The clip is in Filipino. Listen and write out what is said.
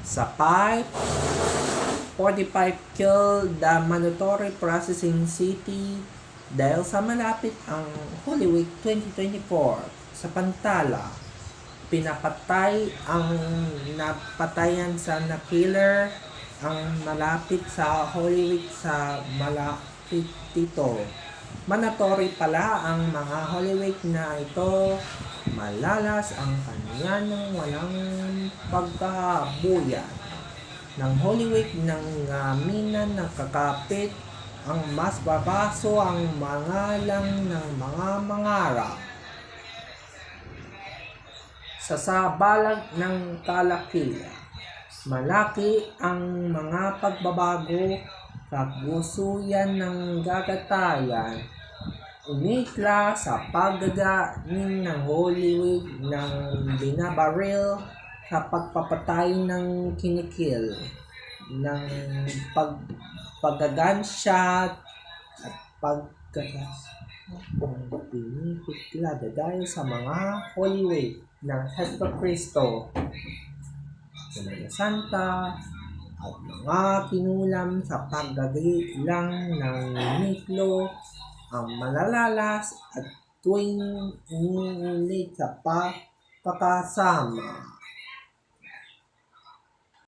Sa 5:45 killed the mandatory processing city dahil sa malapit ang Holy Week 2024. Sa Pantala, pinapatay ang napatayan sa na-killer ang malapit sa Holy Week sa malapit dito. Mandatory pala ang mga Holy Week na ito. Malalas ang kanya ng walang pagkabuyan ng Holy Week ng minan ng kakapit ang mas babaso ang mga lang ng mga mangarap sa sabalag ng kalakila. Malaki ang mga pagbabago sa gusuyan ng gagatayan. Umitla sa pagdadaing ng Holy Week ng binabaril sa pagpapatay ng kinikil, ng paggagunshot at pinipitla dahil sa mga Holy Week ng Hesto Kristo, Semana Santa, at mga kinulam sa paggagilang ng miklo, ang malalalas at tuwing iniulit sa pagkakasama.